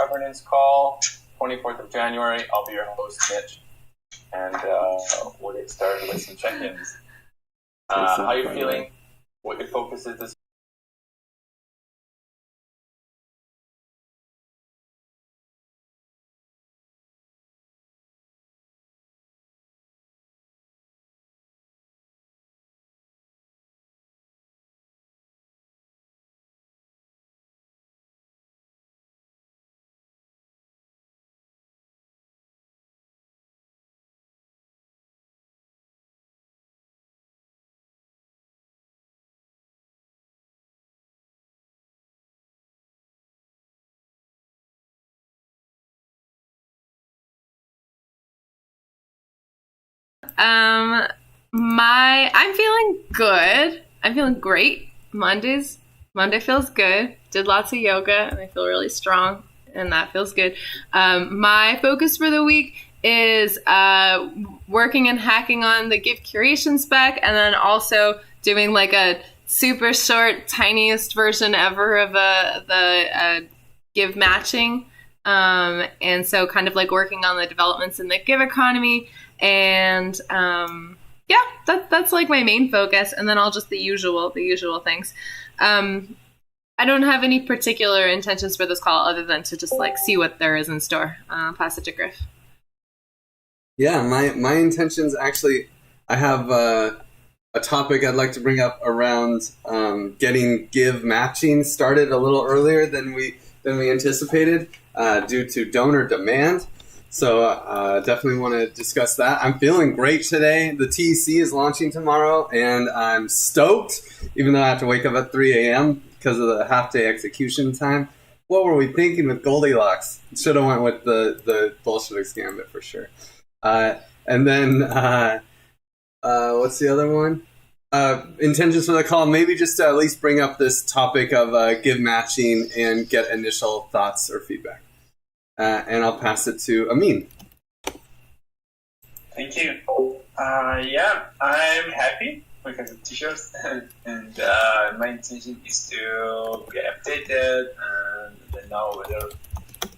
governance call, 24th of January. I'll be your host, Mitch, and we'll get started with some check-ins. How are you feeling? What your focus is this? I'm feeling good. I'm feeling great. Monday feels good. Did lots of yoga and I feel really strong and that feels good. My focus for the week is working and hacking on the Give curation spec, and then also doing like a super short, tiniest version ever of the Give matching. And so kind of like working on the developments in the Give economy. And yeah, that's like my main focus. And then all just the usual things. I don't have any particular intentions for this call other than to just like see what there is in store. Pass it to Griff. Yeah, my intentions actually, I have a topic I'd like to bring up around getting Give matching started a little earlier than we anticipated due to donor demand. So definitely want to discuss that. I'm feeling great today. The TEC is launching tomorrow, and I'm stoked, even though I have to wake up at 3 a.m. because of the half-day execution time. What were we thinking with Goldilocks? Should have went with the Bolsheviks Gambit for sure. And then, what's the other one? Intentions for the call, maybe just to at least bring up this topic of Give matching and get initial thoughts or feedback. And I'll pass it to Amin. Thank you. Yeah, I'm happy because of t-shirts, and my intention is to get updated and know whether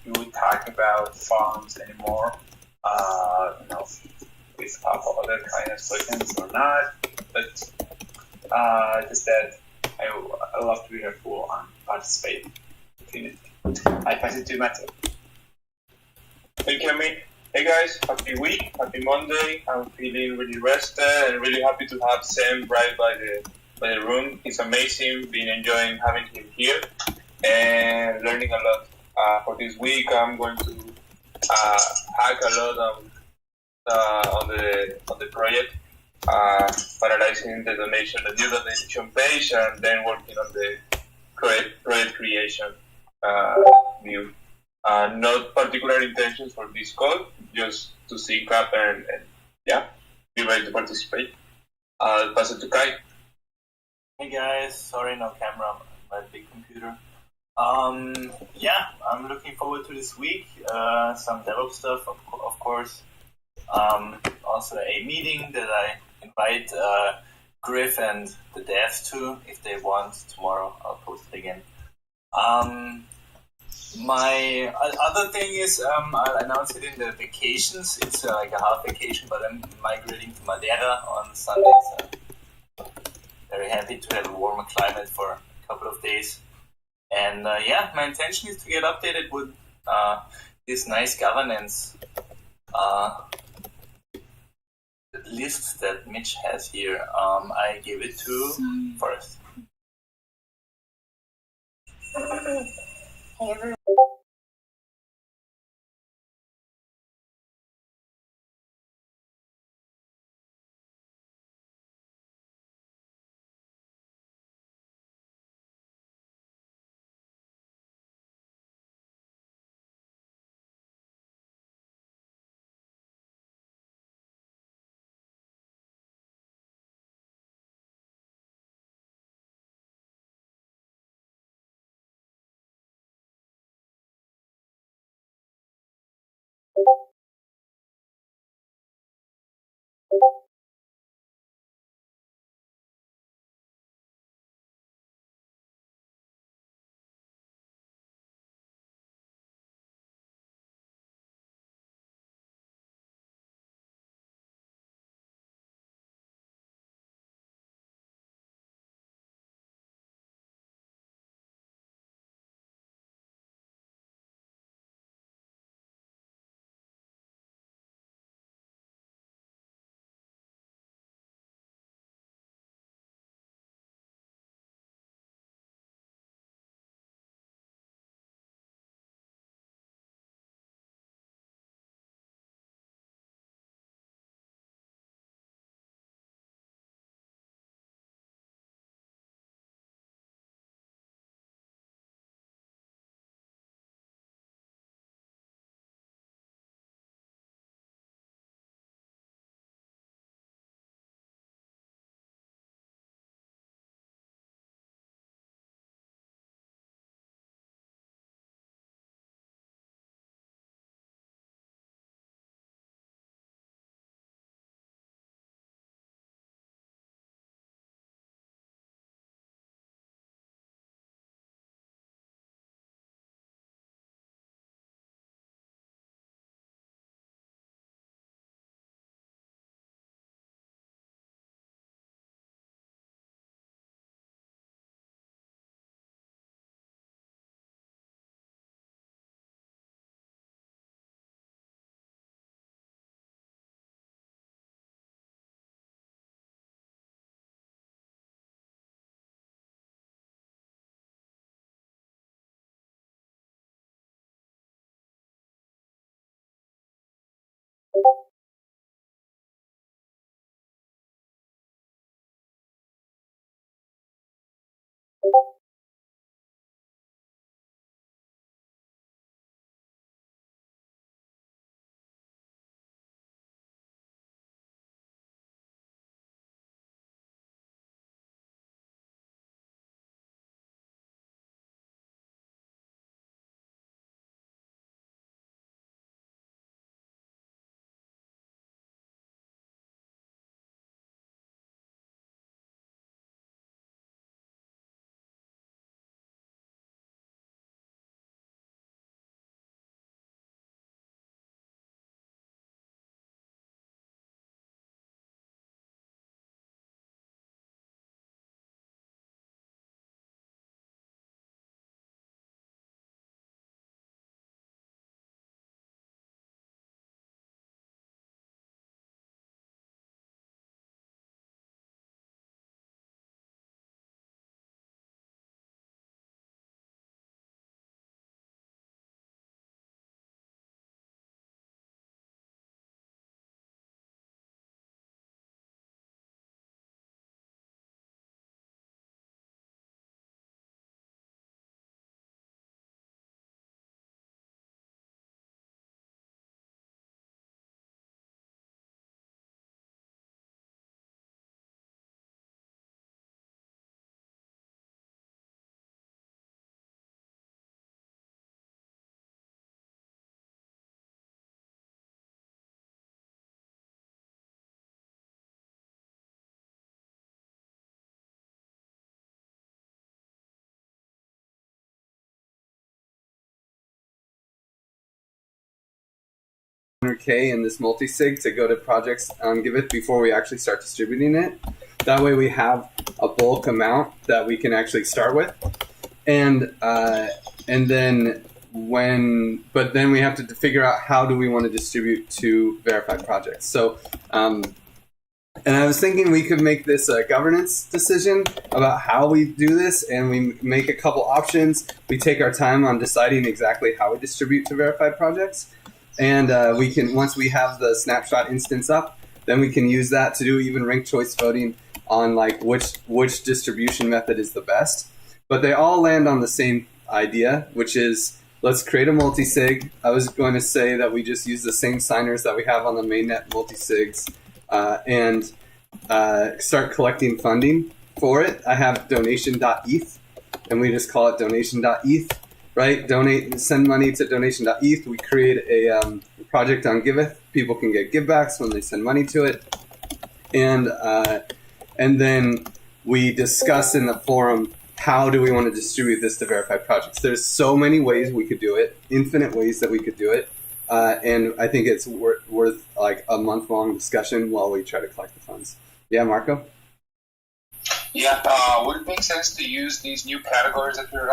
you would talk about farms anymore, with other kind of tokens or not. But just that I love to be helpful and participate in it. I pass it to Matthew. Thank you, Amit. Hey guys, happy week, happy Monday. I'm feeling really rested and really happy to have Sam right by the room. It's amazing, been enjoying having him here and learning a lot. For this week, I'm going to hack a lot on the project, finalizing the new donation page, and then working on the project creation view. Not particular intentions for this call, just to sync up and yeah, be ready to participate. I'll pass it to Kai. Hey guys, sorry no camera on my big computer. Yeah, I'm looking forward to this week. Some DevOps stuff, of course. Also a meeting that I invite Griff and the devs to if they want tomorrow. I'll post it again. My other thing is I'll announce it in the vacations. It's like a half vacation, but I'm migrating to Madeira on Sunday. So very happy to have a warmer climate for a couple of days. And yeah, my intention is to get updated with this nice governance list that Mitch has here. I give it to Forrest. Hey everyone. 100K in this multi-sig to go to projects on Giveth before we actually start distributing it. That way we have a bulk amount that we can actually start with. And then we have to figure out how do we want to distribute to verified projects. So, and I was thinking we could make this a governance decision about how we do this, and we make a couple options. We take our time on deciding exactly how we distribute to verified projects. And we can, once we have the snapshot instance up, then we can use that to do even ranked choice voting on like which distribution method is the best. But they all land on the same idea, which is let's create a multi-sig. I was going to say that we just use the same signers that we have on the mainnet multi-sigs and start collecting funding for it. I have donation.eth, and we just call it donation.eth, right? Send money to donation.eth. We create a project on Giveth. People can get givebacks when they send money to it. And then we discuss in the forum, how do we want to distribute this to verified projects? There's so many ways we could do it, infinite ways that we could do it. And I think it's worth like a month-long discussion while we try to collect the funds. Yeah, Marco? Yeah, would it make sense to use these new categories that we're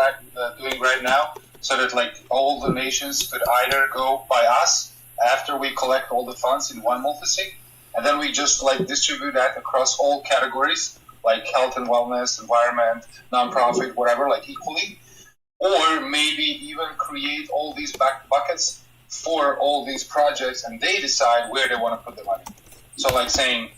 doing right now so that like all donations could either go by us after we collect all the funds in one multisig, and then we just like distribute that across all categories, like health and wellness, environment, nonprofit, whatever, like equally, or maybe even create all these buckets for all these projects, and they decide where they want to put the money. So like saying,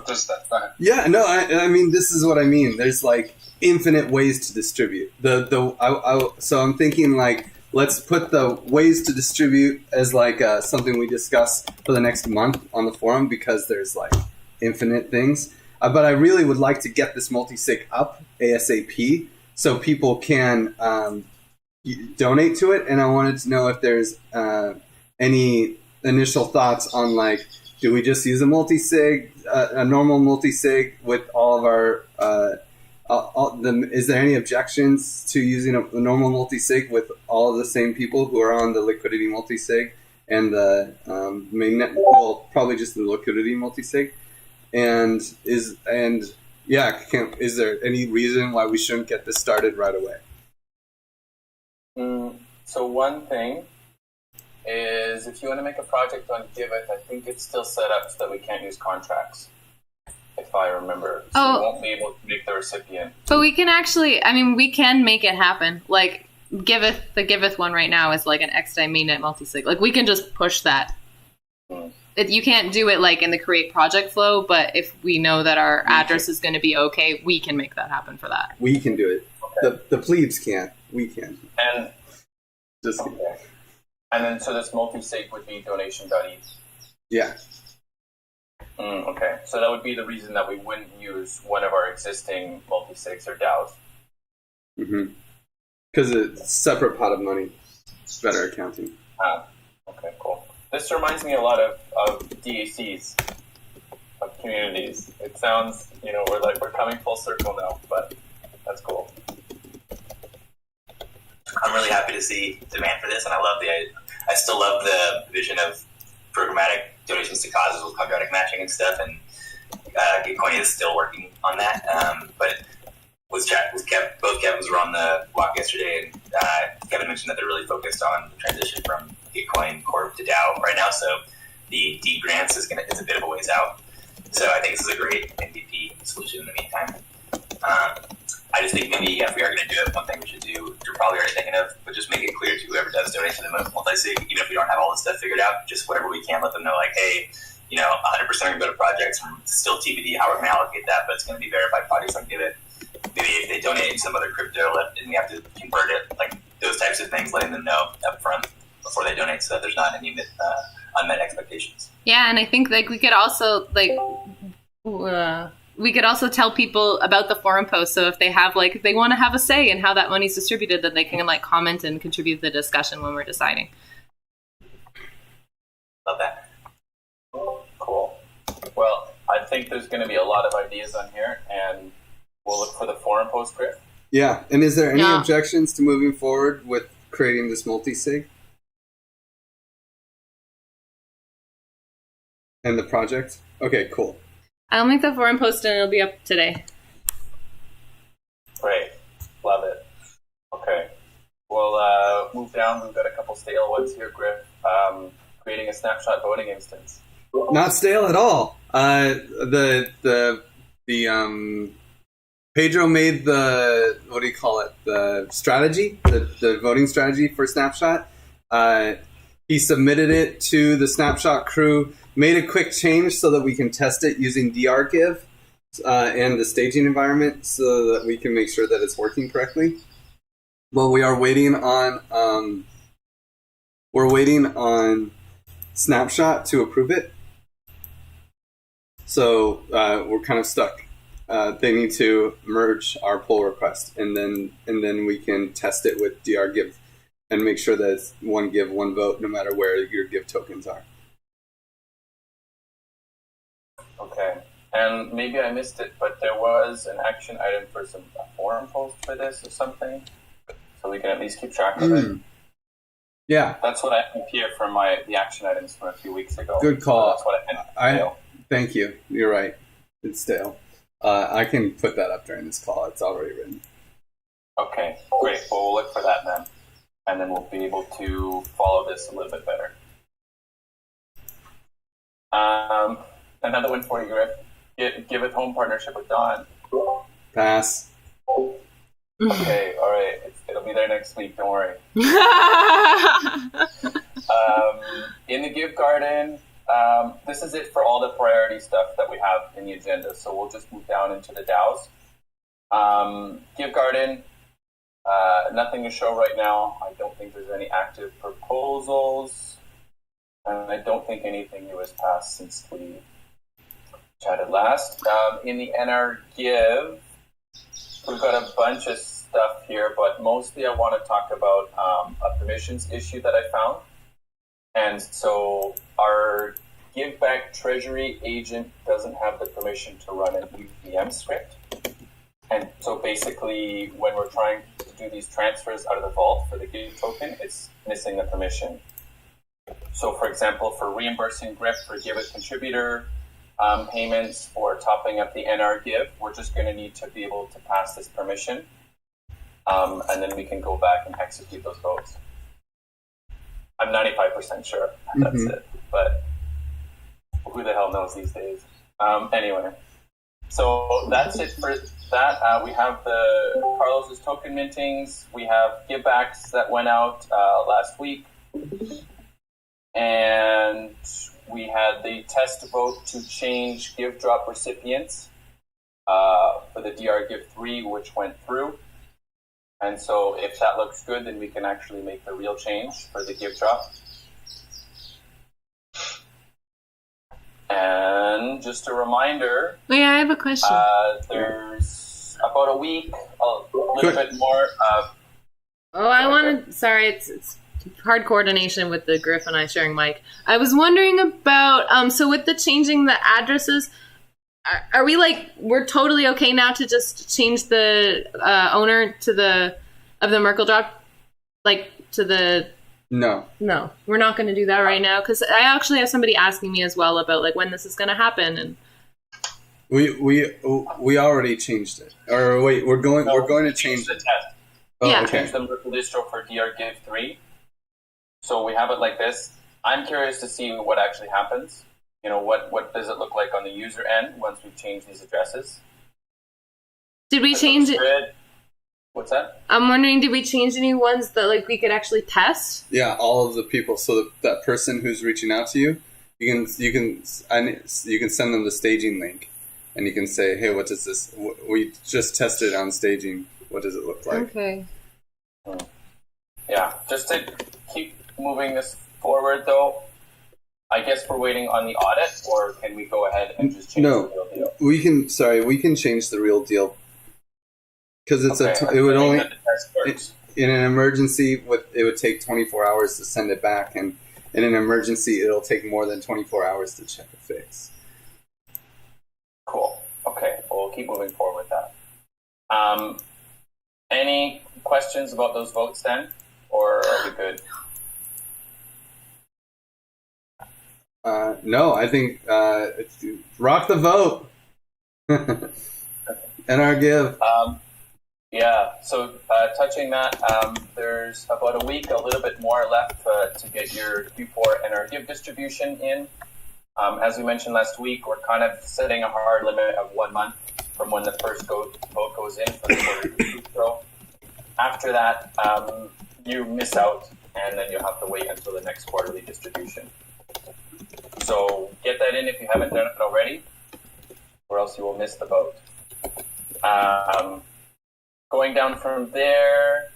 just that. Go ahead. Yeah, no, I mean, this is what I mean. There's like infinite ways to distribute. So I'm thinking like, let's put the ways to distribute as like something we discuss for the next month on the forum, because there's like infinite things. But I really would like to get this multi-sig up ASAP so people can donate to it. And I wanted to know if there's any initial thoughts on like, do we just use a multi-sig, a normal multi-sig with all of our, is there any objections to using a normal multi-sig with all of the same people who are on the liquidity multi-sig and the mainnet, well, probably just the liquidity multi-sig? Is there any reason why we shouldn't get this started right away? So one thing is, if you want to make a project on Giveth, I think it's still set up so that we can't use contracts, if I remember. So we won't be able to make the recipient. But we can actually, we can make it happen. Like Giveth, the Giveth one right now is like an XDAI mainnet multisig. Like we can just push that. You can't do it like in the create project flow, but if we know that our address is going to be okay, we can make that happen for that. We can do it. Okay. The plebes can't. We can. And and then so this multi-sig would be donation.eth. Yeah. Okay. So that would be the reason that we wouldn't use one of our existing multi-sigs or DAOs. Mm-hmm. Because it's a separate pot of money. It's better accounting. Okay, cool. This reminds me a lot of DACs, of communities. It sounds, we're coming full circle now, but that's cool. I'm really happy to see demand for this, and I still love the vision of programmatic donations to causes with quadratic matching and stuff, and Gitcoin is still working on that. But both Kevins were on the walk yesterday, and Kevin mentioned that they're really focused on the transition from Gitcoin Corp to DAO right now, so the D grants is a bit of a ways out. So I think this is a great MVP solution in the meantime. I just think maybe if we are going to do it, one thing we should do, you're probably already thinking of, but just make it clear to whoever does donate to the multi-sig, even if we don't have all this stuff figured out, just whatever we can, let them know, like, hey, 100% are going to go to projects, and still TBD how we're going to allocate that, but it's going to be verified projects on Giveth. Maybe if they donate some other crypto and we have to convert it, like those types of things, letting them know up front before they donate so that there's not any unmet expectations. Yeah, and I think like we could also tell people about the forum post. So if they have if they want to have a say in how that money's distributed, then they can comment and contribute to the discussion when we're deciding. Love that. Cool. Well, I think there's going to be a lot of ideas on here, and we'll look for the forum post, Chris. Yeah, and is there any objections to moving forward with creating this multi-sig? And the project? Okay, cool. I'll make the forum post and it'll be up today. Great. Love it. Okay. We'll move down. We've got a couple stale ones here, Griff. Creating a snapshot voting instance. Not stale at all. Pedro made the, what do you call it? The strategy, the voting strategy for Snapshot. He submitted it to the Snapshot crew, made a quick change so that we can test it using drGive and the staging environment so that we can make sure that it's working correctly. Well, we are waiting on Snapshot to approve it. So we're kind of stuck. They need to merge our pull request, and then we can test it with drGive and make sure that it's one give, one vote, no matter where your give tokens are. Okay. And maybe I missed it, but there was an action item for a forum post for this or something, so we can at least keep track of it. Yeah, that's what I have here from the action items from a few weeks ago. Good call. So that's what I thank you. You're right. It's stale. I can put that up during this call. It's already written. Okay, great. Well, we'll look for that then, and then we'll be able to follow this a little bit better. Another one for you, Griff. Giveth home partnership with Dawn. Pass. Okay, all right. It'll be there next week. Don't worry. In the Give Garden, this is it for all the priority stuff that we have in the agenda. So we'll just move down into the DAOs. Give Garden, nothing to show right now. I don't think there's any active proposals. And I don't think anything new has passed since we chatted last. In the NR Give, we've got a bunch of stuff here, but mostly I want to talk about a permissions issue that I found. And so our Give Back Treasury agent doesn't have the permission to run an EVM script. And so basically, when we're trying to do these transfers out of the vault for the Give token, it's missing the permission. So for example, for reimbursing Griff for Giveth contributor payments, or topping up the NR Give, we're just going to need to be able to pass this permission. And then we can go back and execute those votes. I'm 95% sure that's it, but who the hell knows these days? Anyway, so that's it for that. We have the Carlos's token mintings. We have givebacks that went out last week. And we had the test vote to change give drop recipients for the drGive 3, which went through. And so if that looks good, then we can actually make the real change for the give drop. And just a reminder. Wait, I have a question. There's about a week, a little bit more. Sorry, it's hard coordination with the Griff and I sharing mic. I was wondering about, so with the changing the addresses, are we we're totally okay now to just change the owner of the Merkle drop, to the... No, we're not going to do that right now, because I actually have somebody asking me as well about when this is going to happen, and we already changed it. Or wait, we're going to change the it. test. Oh, yeah. Okay. Change the Merkle distro for drGive 3. So we have it like this. I'm curious to see what actually happens. What does it look like on the user end once we change these addresses? Did we change it? Grid. What's that? I'm wondering, did we change any ones that we could actually test? Yeah, all of the people. So that person who's reaching out to you, you can send them the staging link, and you can say, hey, what does this? We just tested on staging. What does it look like? Okay. Yeah, just to keep moving this forward, though, I guess we're waiting on the audit, or can we go ahead and just change the real deal? We can change the real deal, because it would only in an emergency it would take 24 hours to send it back, and in an emergency it'll take more than 24 hours to check a fix. Cool. Okay, well, we'll keep moving forward with that. Any questions about those votes then, or are we good? No, I think rock the vote. And our give. Yeah, so touching that, there's about a week, a little bit more left to get your Q4 and our give distribution in. As we mentioned last week, we're kind of setting a hard limit of 1 month from when the first vote goes in for the quarterly throw. After that, you miss out, and then you'll have to wait until the next quarterly distribution. So get that in if you haven't done it already, or else you will miss the vote. Going down from there,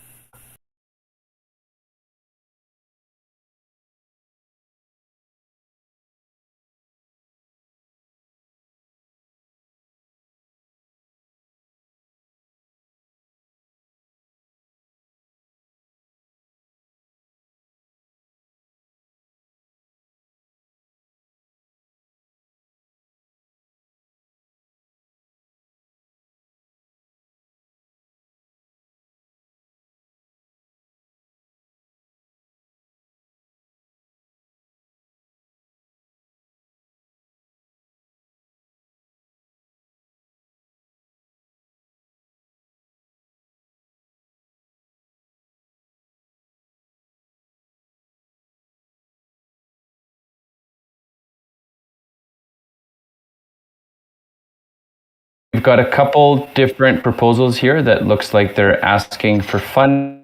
we've got a couple different proposals here that looks like they're asking for fun.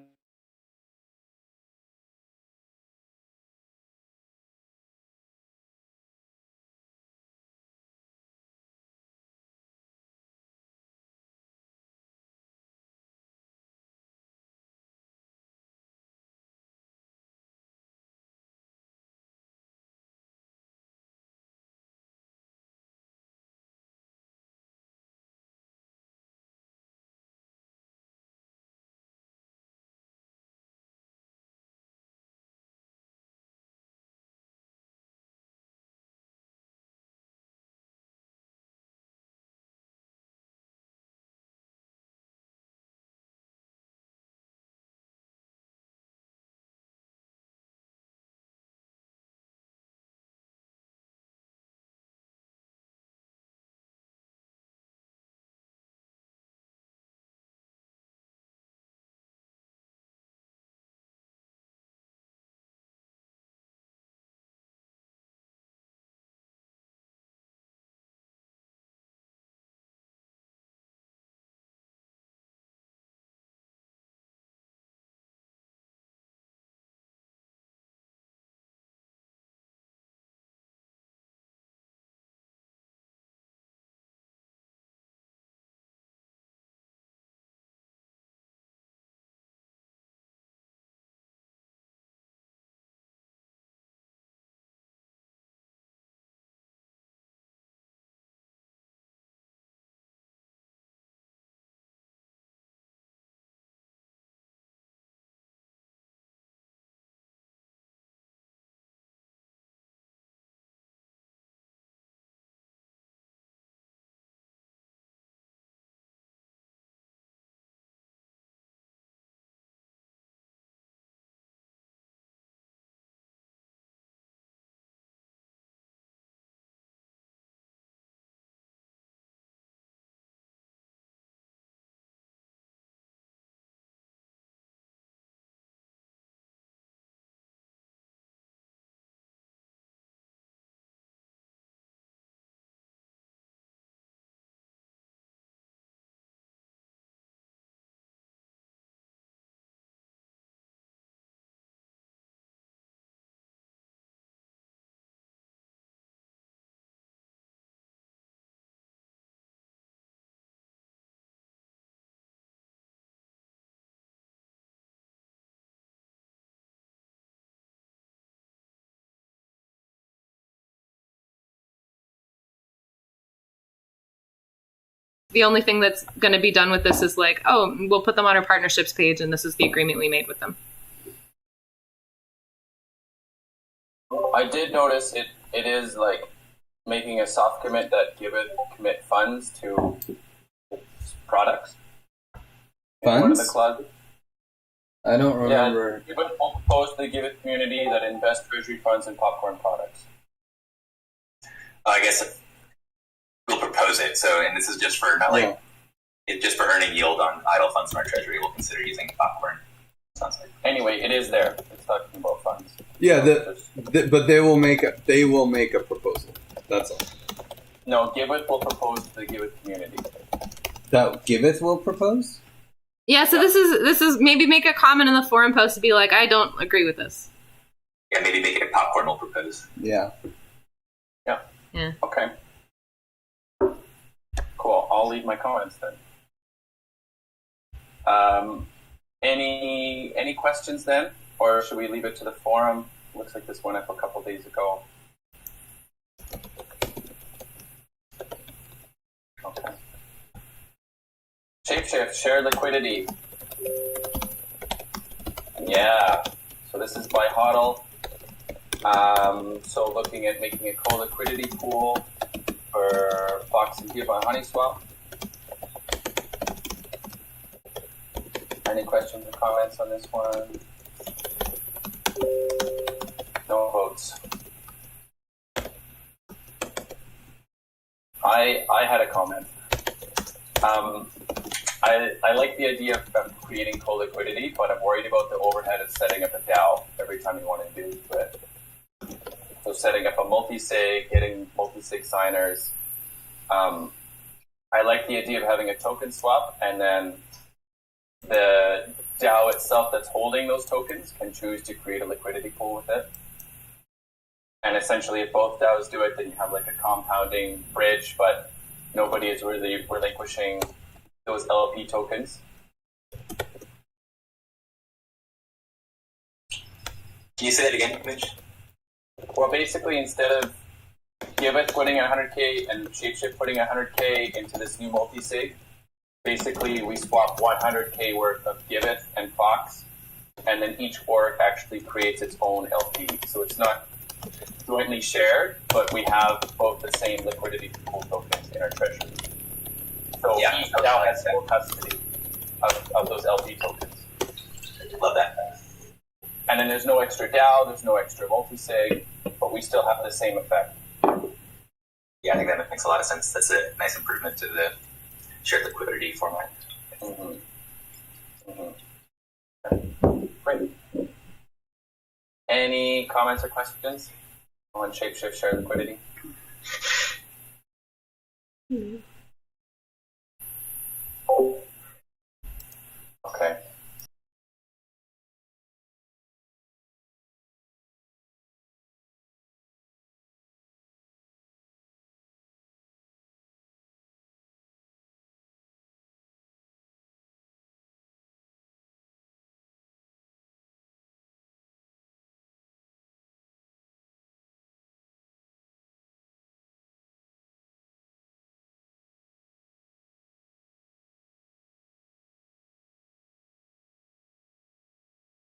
The only thing that's going to be done with this is like, oh, we'll put them on our partnerships page, and this is the agreement we made with them. I did notice it is like making a soft commit that Giveth commit funds to products. In one of the Funds? clubs. I don't remember. Yeah, Giveth will propose to the Giveth community that invest treasury funds in popcorn products. I guess we'll propose it. So, and this is just for not like it's just for earning yield on idle funds in our treasury. We'll consider using popcorn. Sounds like. Anyway, it is there. It's talking about funds. Yeah, but they will make a proposal. That's all. No, Giveth will propose to the Giveth community. That Giveth will propose? Yeah, so this is maybe make a comment in the forum post to be like, I don't agree with this. Yeah, maybe make it a popcorn will propose. Yeah. Yeah. Okay. Cool. I'll leave my comments then. Any questions then, or should we leave it to the forum? Looks like this went up a couple days ago. Okay. Shapeshift, share liquidity. Yeah. So this is by HODL. So looking at making a co-liquidity pool for Fox and Give on HoneySwap. Any questions or comments on this one? No votes. I had a comment. I like the idea of creating co-liquidity, but I'm worried about the overhead of setting up a DAO every time you want to do it. So setting up a multi-sig, getting multi-sig signers. I like the idea of having a token swap, and then the DAO itself that's holding those tokens can choose to create a liquidity pool with it. And essentially, if both DAOs do it, then you have like a compounding bridge, but nobody is really relinquishing those LP tokens. Can you say that again, Mitch? Well, basically, instead of Giveth putting 100K and Shapeshift putting 100K into this new multi-sig, basically we swap 100K worth of Giveth and Fox, and then each org actually creates its own LP. So it's not jointly shared, but we have both the same liquidity pool tokens in our treasury. So each DAO has full custody of those LP tokens. Love that. And then there's no extra DAO, there's no extra multi-sig, but we still have the same effect. Yeah, I think that makes a lot of sense. That's a nice improvement to the shared liquidity format. Great. Any comments or questions on Shapeshift shared liquidity? Okay.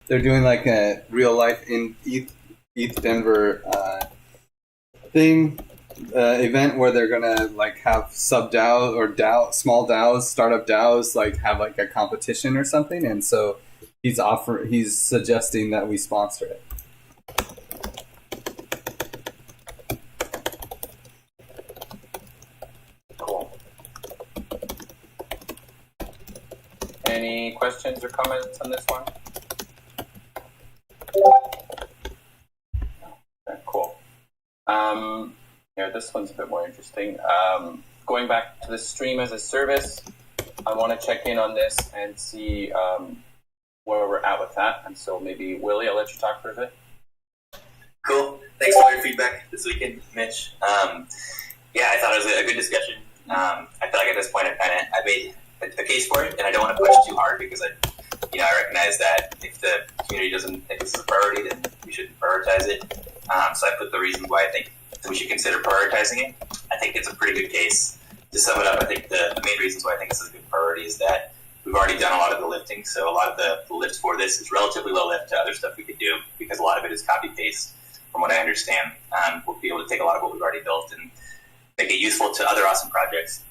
They're doing like a real life in ETH Denver thing event where they're gonna like have sub DAO or DAO, small DAOs, startup DAOs, like have like a competition or something, and so he's suggesting that we sponsor it. Cool. Any questions or comments on this one? Okay, cool. Yeah, this one's a bit more interesting. Going back to the stream as a service, I want to check in on this and see where we're at with that. And so maybe, Willie, I'll let you talk for a bit. Cool. Thanks for all your feedback this weekend, Mitch. Yeah, I thought it was a good discussion. I feel like at this point I made a case for it, and I don't want to push too hard because I recognize that if the community doesn't think this is a priority, then we shouldn't prioritize it. So I put the reasons why I think that we should consider prioritizing it. I think it's a pretty good case. To sum it up, I think the main reasons why I think this is a good priority is that we've already done a lot of the lifting. So a lot of the lift for this is relatively low lift to other stuff we could do because a lot of it is copy-paste from what I understand. We'll be able to take a lot of what we've already built and make it useful to other awesome projects.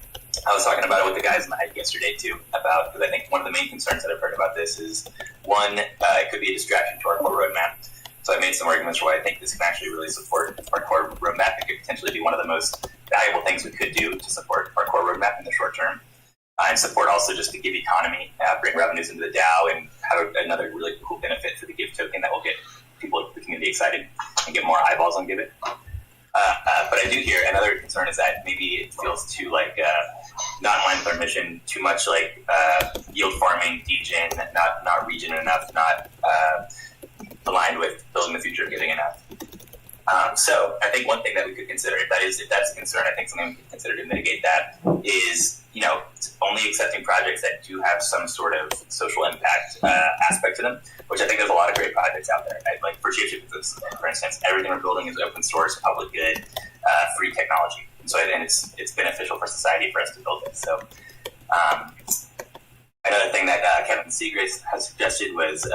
I was talking about it with the guys in the hike yesterday too, because I think one of the main concerns that I've heard about this is, one, it could be a distraction to our core roadmap. So I made made some arguments for why I think this can actually really support our core roadmap. It could potentially be one of the most valuable things we could do to support our core roadmap in the short term. And support also just the Give economy, bring revenues into the DAO, and have another really cool benefit for the Give token that will get people in the community excited and get more eyeballs on Giveth. But I do hear another concern is that maybe it feels too like not in line with our mission, too much like yield farming, degen, not region enough, not aligned with building the future of giving enough. So I think one thing that we could consider, if that's a concern, I think something we could consider to mitigate that is, only accepting projects that do have some sort of social impact aspect to them, which I think there's a lot of great projects out there. Like for Shapeshift, for instance, everything we're building is open source, public good, free technology. And so and it's beneficial for society for us to build it. So another thing that Kevin Seagrace has suggested was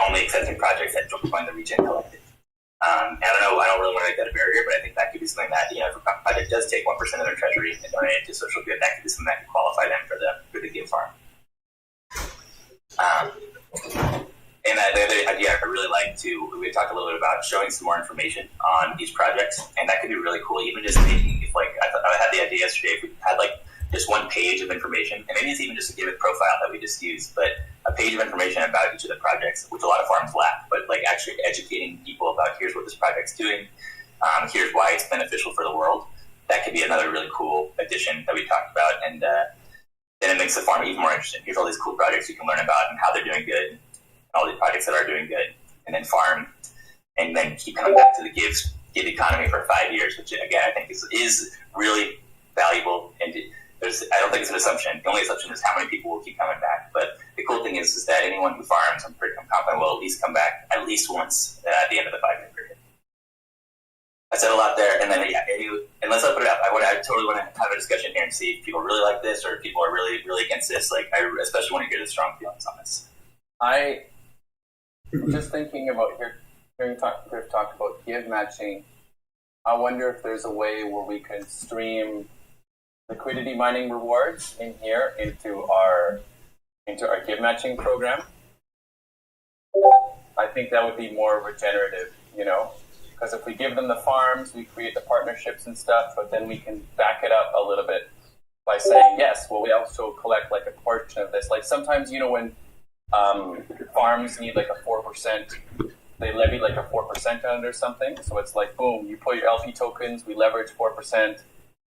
only accepting projects that join the Regen Collective. I don't really want to make that a barrier, but I think that could be something that, if a project does take 1% of their treasury and donate it to social good, that could be something that could qualify them for the Give Farm. And the other idea I really like we talked a little bit about showing some more information on these projects, and that could be really cool. Even just making, I had the idea yesterday, if we had just one page of information, and maybe it's even just a Giveth profile that we just used, but a page of information about each of the projects, which a lot of farms lack, but actually educating people about here's what this project's doing, here's why it's beneficial for the world. That could be another really cool addition that we talked about, and then it makes the farm even more interesting. Here's all these cool projects you can learn about and how they're doing good, and all these projects that are doing good, and then farm, and then keep coming back to the Give economy for 5 years, which again I think is really valuable. And I don't think it's an assumption. The only assumption is how many people will keep coming back. But the cool thing is that anyone who farms, I'm confident, will at least come back at least once at the end of the 5-year period. I said a lot there, and then and let's open it up. I totally want to have a discussion here and see if people really like this or if people are really, really against this. I especially want to hear the strong feelings on this. I just thinking about hearing Griff talk about give matching. I wonder if there's a way where we could stream liquidity mining rewards in here into our give matching program. I think that would be more regenerative, because if we give them the farms, we create the partnerships and stuff, but then we can back it up a little bit by saying, yes, well, we also collect a portion of this. Sometimes, when farms need a 4%, they levy a 4% on it or something. So it's boom, you put your LP tokens, we leverage 4%.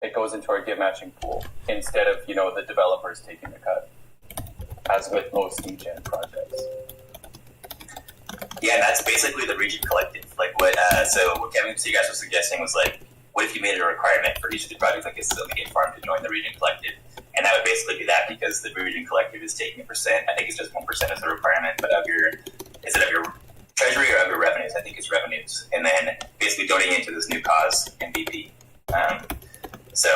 It goes into our give matching pool instead of, the developers taking the cut, as with most degen projects. Yeah, and that's basically the Region Collective. What Kevin Seagrass was suggesting was what if you made it a requirement for each of the projects this is on the Give Farm to join the Region Collective? And that would basically be that, because the Region Collective is taking 1%. I think it's just 1% as a requirement, but of your treasury or of your revenues? I think it's revenues. And then basically donating into this new cause, MVP. So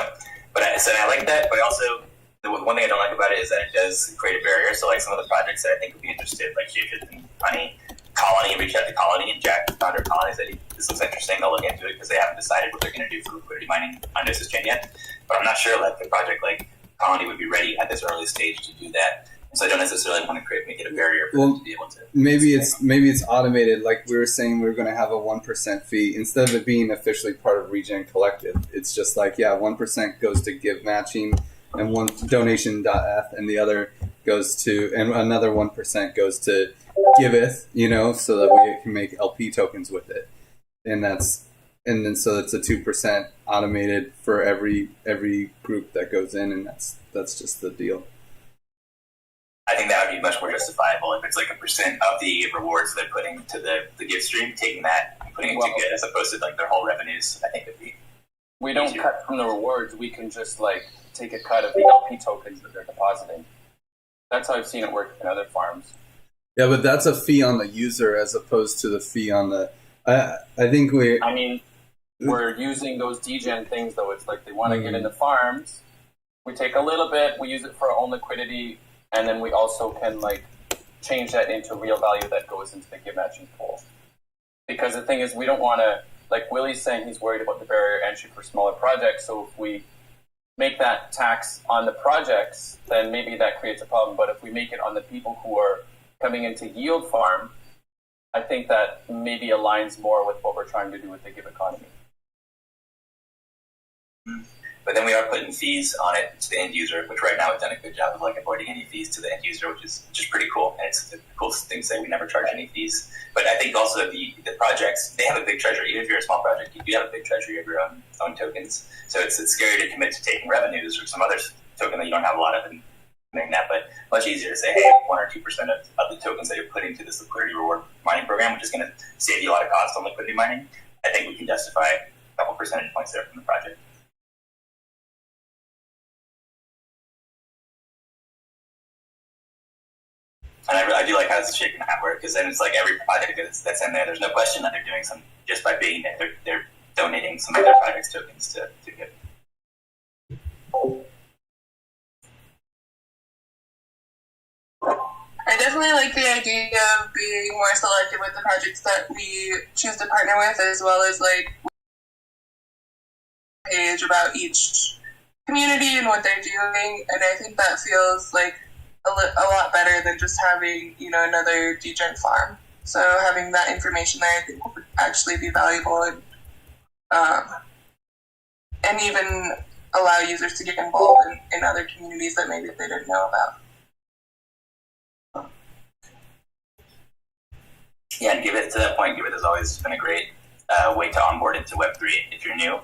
I like that, but also the one thing I don't like about it is that it does create a barrier. So some of the projects that I think would be interested, like Shapeshift and Honey, Colony, reach out to Colony, and Jack, the founder of Colony, said this looks interesting. They'll look into it because they haven't decided what they're going to do for liquidity mining on Gnosis Chain yet. But I'm not sure the project like Colony would be ready at this early stage to do that. So I don't necessarily want to make it a barrier for them to be able to. Maybe it's automated. Like we were saying, we were going to have a 1% fee instead of it being officially part of Regen Collective. It's just 1% goes to give matching, and one donation.f, and the other goes to, and another 1% goes to Giveth. So that we can make LP tokens with it, and then so it's a 2% automated for every group that goes in, and that's just the deal. I think that would be much more justifiable if it's 1% of the rewards they're putting to the gift stream, taking that and putting it to good as opposed to their whole revenues. I think it'd be. We don't cut from the rewards. We can just take a cut of the LP tokens that they're depositing. That's how I've seen it work in other farms. Yeah, but that's a fee on the user as opposed to the fee on the. I think we're using those degen things though. It's they want to get into farms. We take a little bit. We use it for our own liquidity. And then we also can change that into real value that goes into the give matching pool. Because the thing is, we don't want to, Willie's saying he's worried about the barrier entry for smaller projects. So if we make that tax on the projects, then maybe that creates a problem. But if we make it on the people who are coming into yield farm, I think that maybe aligns more with what we're trying to do with the Give economy. But then we are putting fees on it to the end user, which right now we've done a good job of like avoiding any fees to the end user, which is pretty cool. And it's a cool thing to say we never charge any fees. But I think also the projects, they have a big treasury. Even if you're a small project, you do have a big treasury of your own tokens. So it's scary to commit to taking revenues or some other token that you don't have a lot of and doing that. But much easier to say, hey, 1 or 2% of the tokens that you're putting to this liquidity reward mining program, which is going to save you a lot of cost on liquidity mining. I think we can justify a couple percentage points there from the project. And I do like how it's shaking that work, because then it's like every project that's in there, there's no question that they're doing some, just by being there, they're donating some of their project's tokens to Giveth. I definitely like the idea of being more selective with the projects that we choose to partner with, as well as like a page about each community and what they're doing. And I think that feels like a lot better than just having, another degen farm. So having that information there, I think would actually be valuable and even allow users to get involved in other communities that maybe they didn't know about. Yeah, and Giveth, to that point, Giveth has always been a great way to onboard into Web3 if you're new.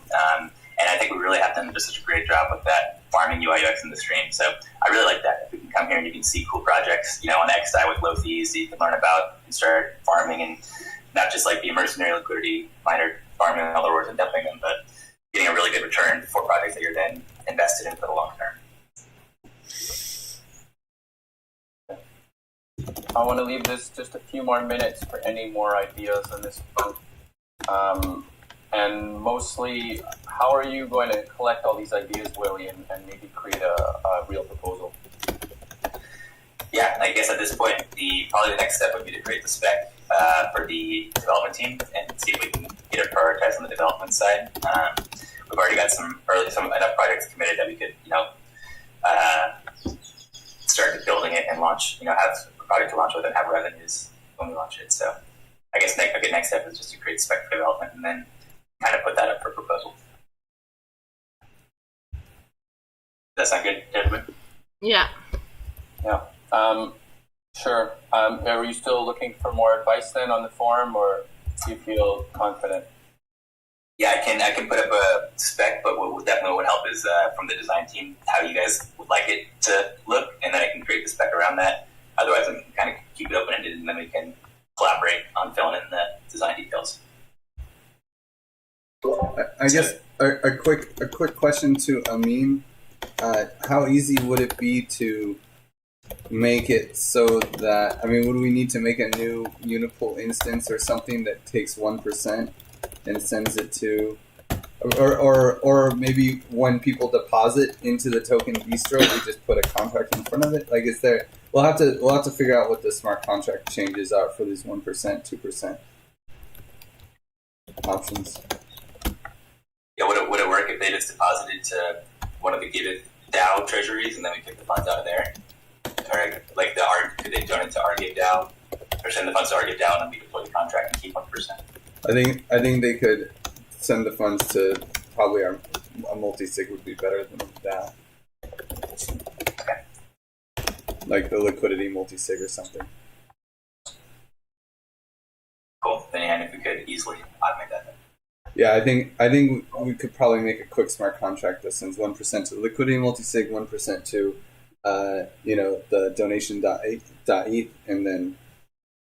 And I think we really have done just such a great job with that farming UI UX in the stream. So I really like that. If we can come here and you can see cool projects, on XDAI with low fees, so you can learn about and start farming and not just like be a mercenary liquidity miner farming in other words and dumping them, but getting a really good return for projects that you're then invested in for the long term. I want to leave this just a few more minutes for any more ideas on this front. And mostly, how are you going to collect all these ideas, Willie, and maybe create a real proposal? Yeah, I guess at this point, probably the next step would be to create the spec for the development team and see if we can get it prioritized on the development side. We've already got some enough projects committed that we could, start building it and launch, have a product to launch with and have revenues when we launch it. So I guess a good next step is just to create spec for development and then kind of put that up for proposal. Does that sound good, gentlemen? Yeah. Yeah. Sure. Are you still looking for more advice then on the forum, or do you feel confident? Yeah, I can put up a spec, but what definitely would help is from the design team how you guys would like it to look, and then I can create the spec around that. Otherwise, I can kind of keep it open-ended, and then we can collaborate on filling in the design details. I guess a quick question to Amin. How easy would it be to make it so that, would we need to make a new Unipool instance or something that takes 1% and sends it to, or maybe when people deposit into the token bistro, we just put a contract in front of it? Like, is there? We'll have to figure out what the smart contract changes are for these 1%, 2% options. Yeah, would it work if they just deposited to one of the Giveth DAO treasuries and then we kick the funds out of there? Or like could they donate to our Give DAO or send the funds to our Give DAO and then we deploy the contract and keep 1%? I think they could send the funds to probably a multi-sig would be better than that. Okay. Like the liquidity multi-sig or something. Cool. Then yeah, if we could easily automate that. Yeah, I think we could probably make a quick smart contract that sends 1% to the liquidity multi-sig, 1% to the donation.eth, and then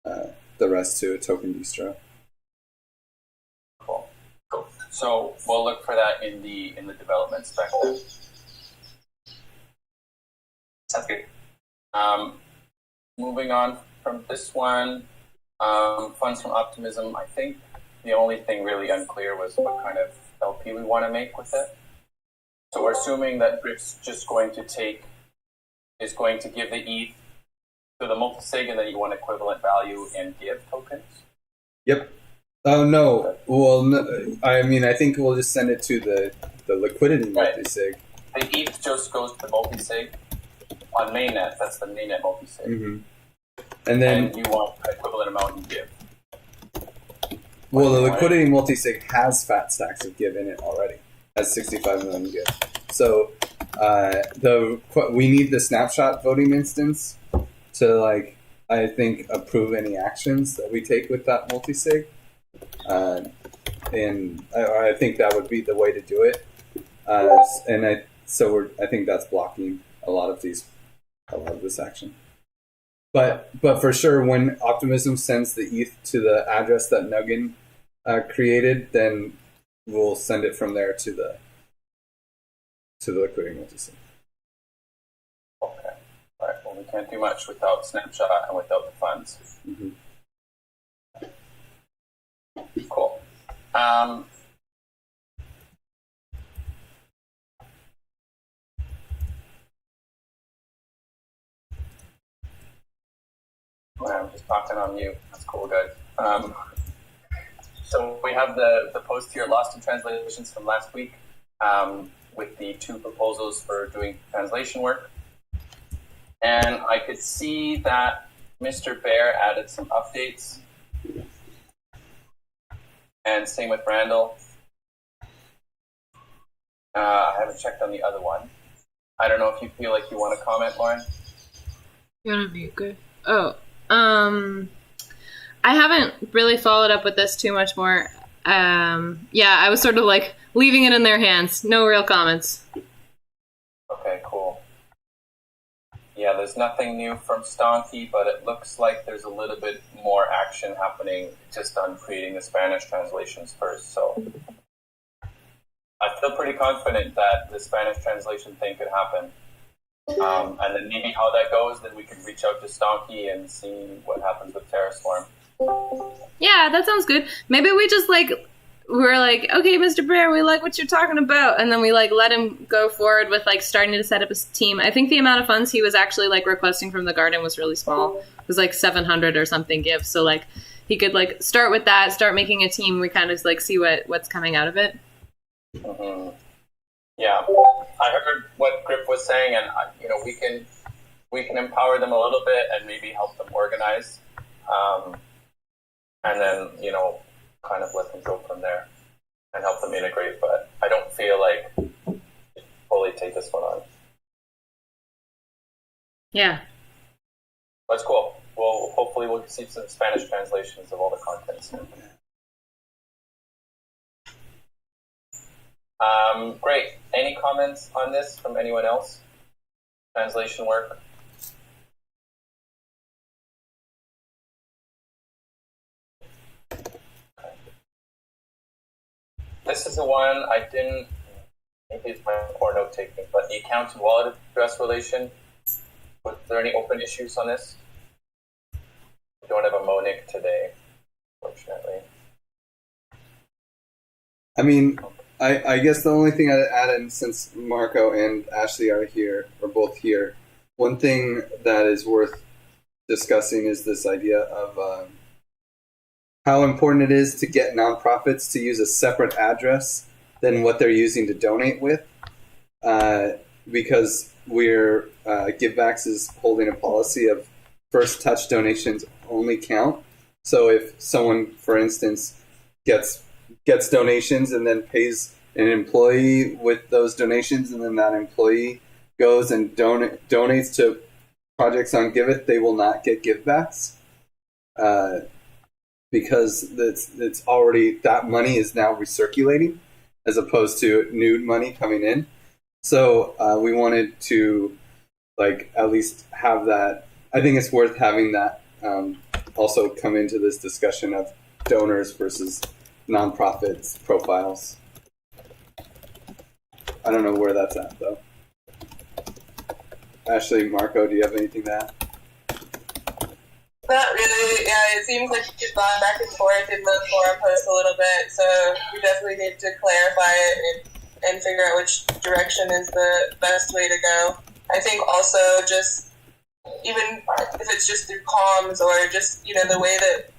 the rest to a token distro. Cool. So we'll look for that in the development spec. Sounds good. Moving on from this one, funds from optimism. I think the only thing really unclear was what kind of LP we want to make with it. So we're assuming that Grip's just going to give the ETH to the multisig, and then you want equivalent value in Give tokens. Yep. Oh no. Well, no, I think we'll just send it to the liquidity multisig. The ETH just goes to the multisig on mainnet. That's the mainnet multisig. Mm-hmm. And then you want equivalent amount in Give. Well, the liquidity multisig has fat stacks of Give in it already. Has 65 million Give. So we need the snapshot voting instance to, like, I think, approve any actions that we take with that multisig. And I think that would be the way to do it. I think that's blocking a lot of this action. But for sure, when Optimism sends the ETH to the address that Nuggin created, then we'll send it from there to the liquidity multisig. Okay. All right. Well, we can't do much without Snapshot and without the funds. Mm-hmm. Cool. I'm just talking on mute. That's cool, guys. So we have the post here, Lost in Translations from last week, with the 2 proposals for doing translation work. And I could see that Mr. Bear added some updates. And same with Randall. I haven't checked on the other one. I don't know if you feel like you want to comment, Lauren. You're on mute, good. Oh, I haven't really followed up with this too much more. Yeah, I was sort of like leaving it in their hands. No real comments. Okay, cool. Yeah, there's nothing new from Stonky, but it looks like there's a little bit more action happening just on creating the Spanish translations first. So I feel pretty confident that the Spanish translation thing could happen. And then maybe how that goes, then we can reach out to Stonky and see what happens with Terraswarm. Yeah, that sounds good. Maybe we just we're like, okay, Mr. Bear, we like what you're talking about, and then we let him go forward with starting to set up his team. I think the amount of funds he was actually requesting from the garden was really small. It was 700 or something Give. So he could start with that, start making a team. We kind of see what's coming out of it. Mm-hmm. Yeah, I heard what Grip was saying, and we can empower them a little bit and maybe help them organize, and then kind of let them go from there and help them integrate. But I don't feel like fully take this one on. Yeah, that's cool. Well, hopefully we'll see some Spanish translations of all the content soon. Great. Any comments on this from anyone else? Translation work? Okay. This is the one I didn't, maybe it's my poor note taking, but the account and wallet address relation, was there any open issues on this? We don't have a Monic today, fortunately. I mean, I guess the only thing I'd add in, since Marco and Ashley are both here, one thing that is worth discussing is this idea of how important it is to get nonprofits to use a separate address than what they're using to donate with, because Givebacks is holding a policy of first touch donations only count. So if someone, for instance, gets donations and then pays an employee with those donations, and then that employee goes and donates to projects on Giveth, they will not get givebacks, because it's already, that money is now recirculating as opposed to new money coming in. So we wanted to at least have that. I think it's worth having that also come into this discussion of donors versus nonprofits profiles. I don't know where that's at though. Ashley, Marco, do you have anything to add? Not really. Yeah, it seems like you've gone back and forth in the forum post a little bit, so we definitely need to clarify it and figure out which direction is the best way to go. I think also just, even if it's just through comms or just, the way that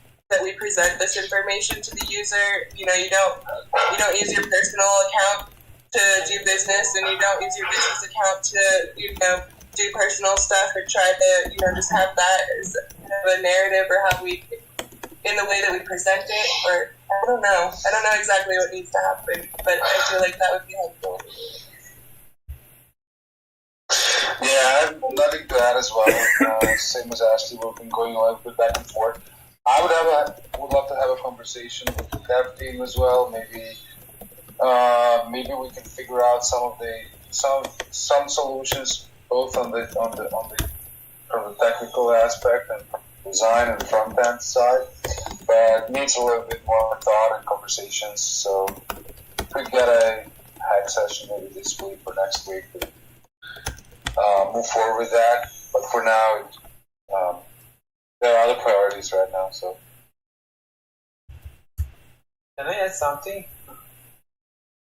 we present this information to the user, you don't use your personal account to do business, and you don't use your business account to, do personal stuff, or try to, just have that as kind of a narrative, or how we, in the way that we present it, or I don't know. I don't know exactly what needs to happen, but I feel like that would be helpful. Yeah, I have nothing to add as well. Same as Ashley, we've been going a little bit back and forth. I would love to have a conversation with the dev team as well. Maybe we can figure out some solutions both on the from the technical aspect and design and front end side, but needs a little bit more thought and conversations. So we could get a hack session maybe this week or next week to move forward with that. But for now, there are other priorities right now. So can I add something?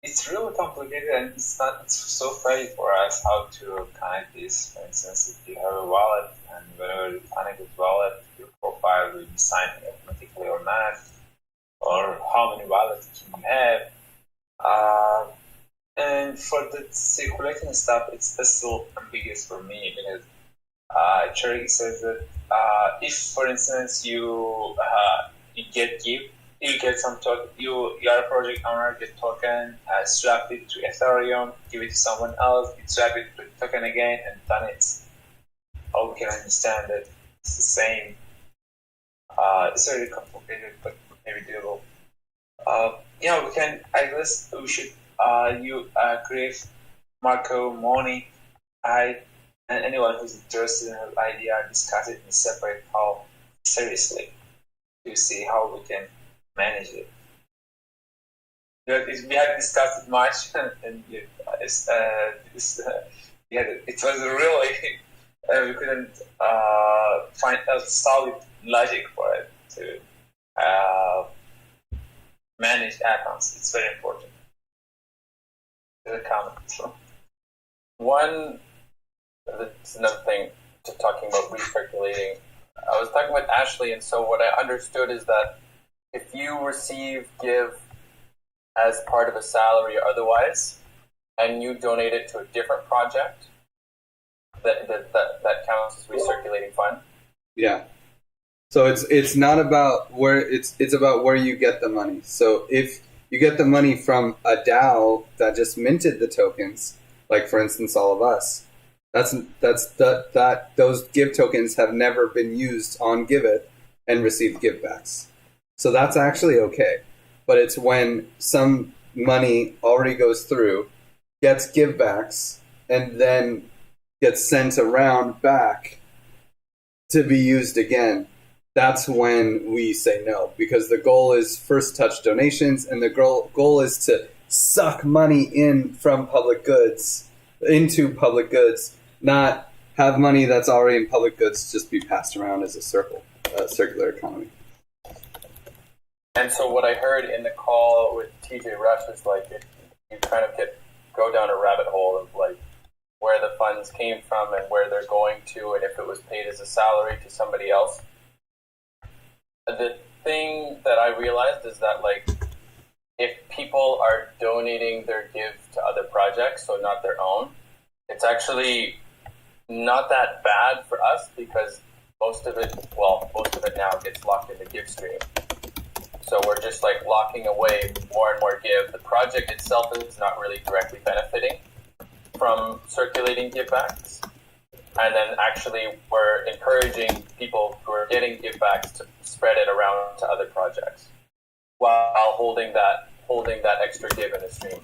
It's really complicated and it's so funny for us how to connect this. For instance, if you have a wallet and whenever you connect with wallet, your profile will be signed automatically or not, or how many wallets can you have. And for the circulating stuff, it's still ambiguous for me because Cherry says that if, for instance, you get some token, you're a project owner, get token, swap it to Ethereum, give it to someone else, you swap it to token again, and then it's all we can understand that it's the same. It's really complicated, but maybe doable. Yeah, we can. I guess we should. Create Marco, Moni, and anyone who's interested in the idea, discuss it in a separate call seriously to see how we can manage it. We had discussed it much, and it was really we couldn't find a solid logic for it to manage accounts. It's very important. The comment. That's another thing to talking about recirculating. I was talking with Ashley, and so what I understood is that if you receive Give as part of a salary or otherwise, and you donate it to a different project, that counts as recirculating fund. Yeah. So it's not about where it's about where you get the money. So if you get the money from a DAO that just minted the tokens, like for instance all of us, those Give tokens have never been used on Giveth and received givebacks. So that's actually okay. But it's when some money already goes through, gets givebacks, and then gets sent around back to be used again. That's when we say no, because the goal is first touch donations, and the goal is to suck money in from public goods into public goods, not have money that's already in public goods just be passed around as a circular economy. And so what I heard in the call with TJ Rush is like you kind of go down a rabbit hole of like where the funds came from and where they're going to, and if it was paid as a salary to somebody else. The thing that I realized is that like if people are donating their Give to other projects, so not their own, it's actually not that bad for us because most of it now gets locked in the Give stream. So we're just like locking away more and more Give. The project itself is not really directly benefiting from circulating givebacks. And then actually we're encouraging people who are getting givebacks to spread it around to other projects while holding that extra Give in the stream.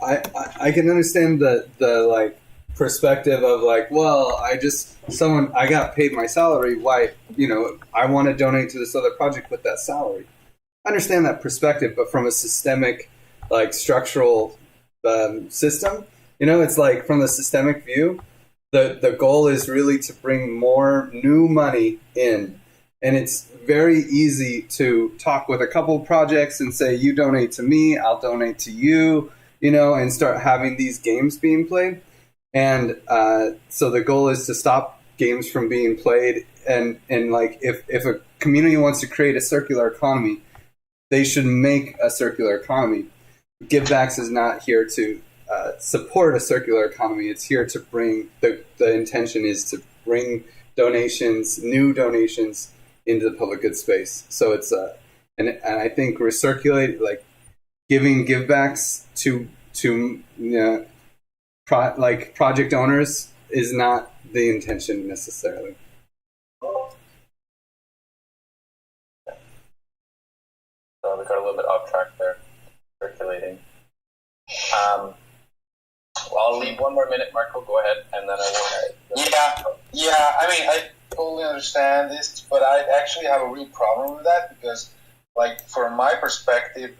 I can understand the like perspective of like, well, I got paid my salary. Why, I want to donate to this other project with that salary. I understand that perspective, but from a systemic, like structural system, it's like from the systemic view, the goal is really to bring more new money in. And it's very easy to talk with a couple projects and say, you donate to me, I'll donate to you, and start having these games being played. And so the goal is to stop games from being played. And like if a community wants to create a circular economy, they should make a circular economy. Givebacks is not here to support a circular economy. It's here to bring, the intention is to bring donations, new donations, into the public good space. So it's and I think recirculate, like giving givebacks to project owners is not the intention necessarily. So we got a little bit off track there, circulating. Well, I'll leave one more minute, Marco. Go ahead, and then I will. Yeah. I mean, I totally understand this, but I actually have a real problem with that because, like, from my perspective,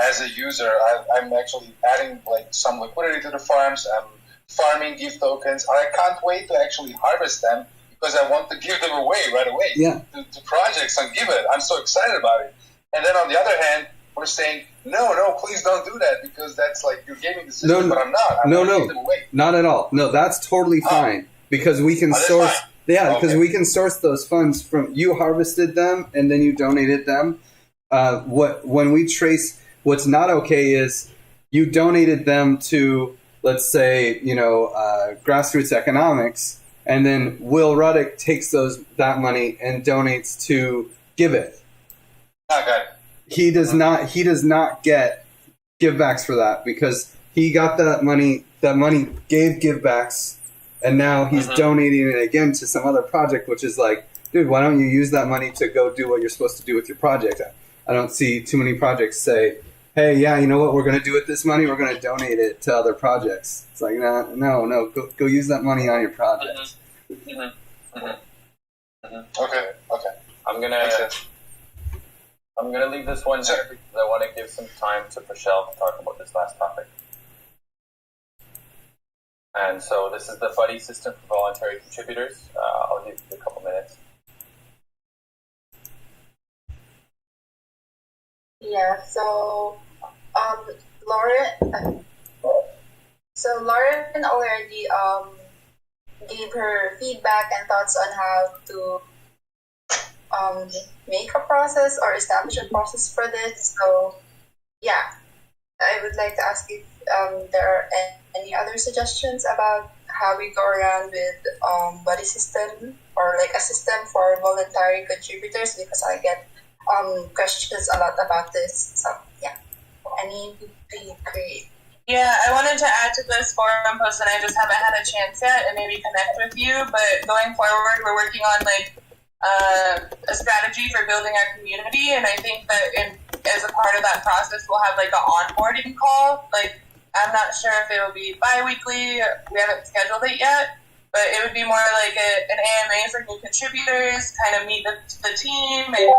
as a user, I'm actually adding like some liquidity to the farms. I'm farming gift tokens. I can't wait to actually harvest them because I want to give them away right away to projects on Giveth. I'm so excited about it. And then on the other hand, we're saying, no, please don't do that because that's like you're giving the system, but I'm not. I'm gonna give them away. Not at all. No, that's totally fine because we can source. Fine. Yeah, because we can source those funds from you harvested them and then you donated them. When we trace, what's not okay is you donated them to, let's say, grassroots economics, and then Will Ruddick takes that money and donates to Giveth. Okay. He does not get givebacks for that because he got that money. That money gave givebacks, and now he's donating it again to some other project, which is like, dude, why don't you use that money to go do what you're supposed to do with your project? I don't see too many projects say, hey, yeah, you know what we're going to do with this money? We're going to donate it to other projects. It's like, no, go use that money on your project. Okay. I'm gonna leave this one here because I want to give some time to Michelle to talk about this last topic. And so this is the buddy system for voluntary contributors. I'll give you a couple minutes. Yeah, so Lauren already gave her feedback and thoughts on how to make a process or establish a process for this. So yeah, I would like to ask if there are any other suggestions about how we go around with buddy system or like a system for voluntary contributors, because I get questions a lot about this. So yeah, any would be great. Yeah, I wanted to add to this forum post and I just haven't had a chance yet and maybe connect with you, but going forward we're working on like a strategy for building our community, and I think that as a part of that process we'll have like an onboarding call. Like, I'm not sure if it will be bi-weekly, we haven't scheduled it yet, but it would be more like an AMA for new contributors, kind of meet the team and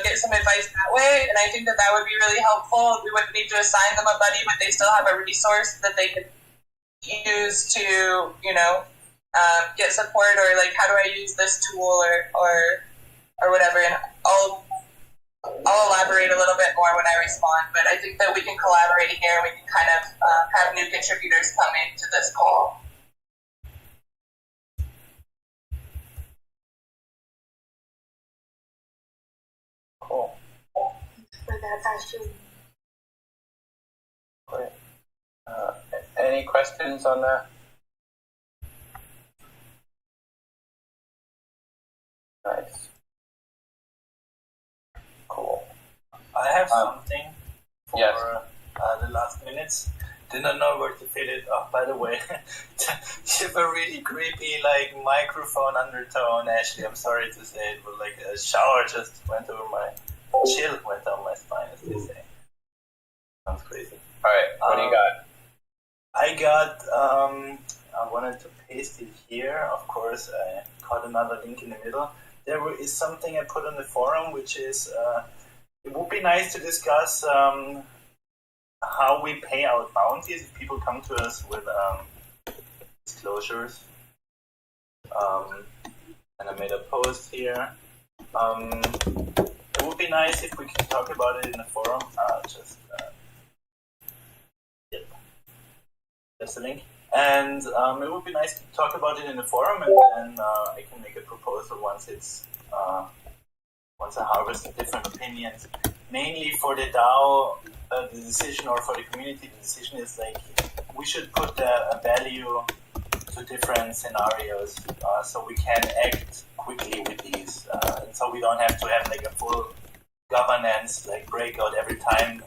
get some advice that way. And I think that would be really helpful. We wouldn't need to assign them a buddy, but they still have a resource that they could use to get support, or like, how do I use this tool or whatever. And I'll elaborate a little bit more when I respond, but I think that we can collaborate here. We can kind of have new contributors come into this call. Cool. For that, Ashley. Great. Any questions on that? Nice. Cool. I have something for yes. The last minutes. Didn't know where to fit it. Oh, by the way, you have a really creepy microphone undertone, Ashley. I'm sorry to say it, but a shower just went over my chill went down my spine, as they say. Sounds crazy. All right, what do you got? I got. I wanted to paste it here. Of course, I caught another link in the middle. There is something I put on the forum, which is it would be nice to discuss how we pay out bounties if people come to us with disclosures. And I made a post here. It would be nice if we could talk about it in the forum. There's the link. And it would be nice to talk about it in the forum, and then I can make a proposal once I harvest the different opinions. Mainly for the DAO, the decision, or for the community, the decision is we should put a value to different scenarios, so we can act quickly with these, and so we don't have to have like a full governance like breakout every time.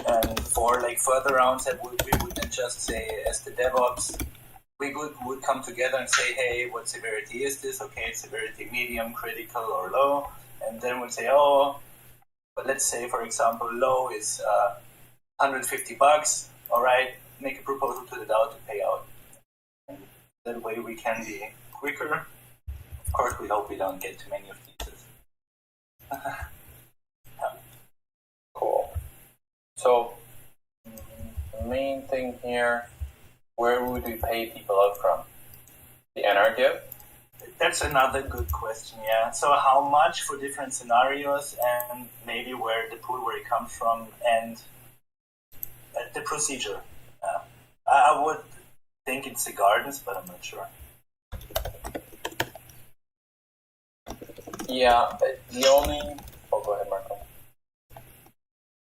And for like further rounds, that we would then just say, as the DevOps, we would come together and say, hey, what severity is this? Okay, it's severity medium, critical, or low. And then we'd say, oh, but let's say, for example, low is $150. All right, make a proposal to the DAO to pay out. And that way we can be quicker. Of course, we hope we don't get too many of these. Cool. So, the main thing here, where would we pay people out from? The NR Give? That's another good question, yeah. So how much for different scenarios, and maybe where the pool where it comes from, and the procedure. I would think it's the gardens, but I'm not sure. Yeah, the only... Oh, go ahead, Marco.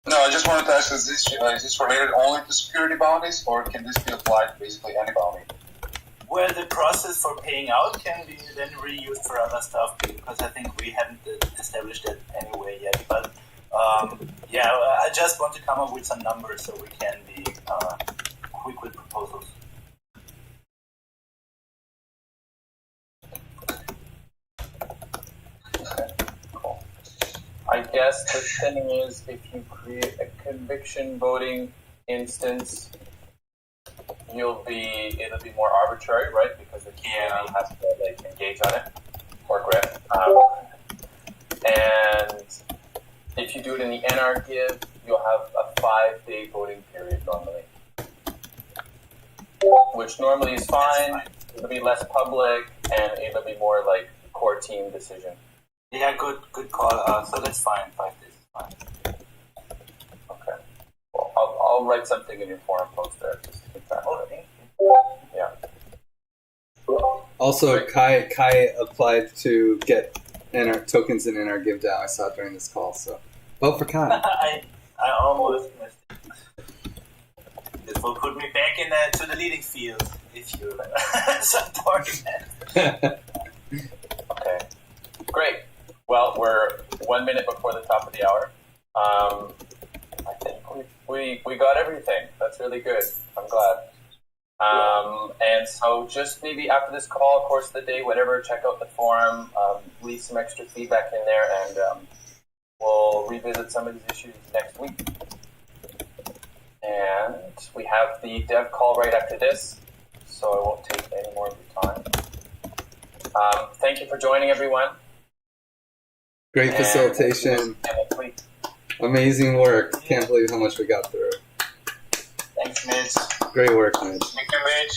No, I just wanted to ask, is this related only to security bounties, or can this be applied to basically any bounty? Well, the process for paying out can be then reused for other stuff, because I think we haven't established that anyway yet. But yeah, I just want to come up with some numbers so we can be quick with proposals. I guess the thing is, if you create a conviction voting instance, it'll be more arbitrary, right? Because the community has to like engage on it or grip. And if you do it in the NR Give, you'll have a 5-day voting period normally, which normally is fine. It'll be less public, and it'll be more like core team decision. Yeah, good call. So that's fine. 5 days is fine. Okay. Well, I'll write something in your forum post there. Just to keep track of it. Yeah. Also, Kai applied to get NR tokens in NR Give DAO. I saw it during this call, so vote for Kai. I almost missed it. This will put me back to the leading field if you support that. Okay. Great. Well, we're 1 minute before the top of the hour. I think we got everything. That's really good. I'm glad. And so just maybe after this call, course of the day, whatever, check out the forum, leave some extra feedback in there, and we'll revisit some of these issues next week. And we have the dev call right after this, so I won't take any more of your time. Thank you for joining, everyone. Great facilitation. Amazing work. Can't believe how much we got through. Thanks, Mitch. Great work, Mitch. Thank you, Mitch.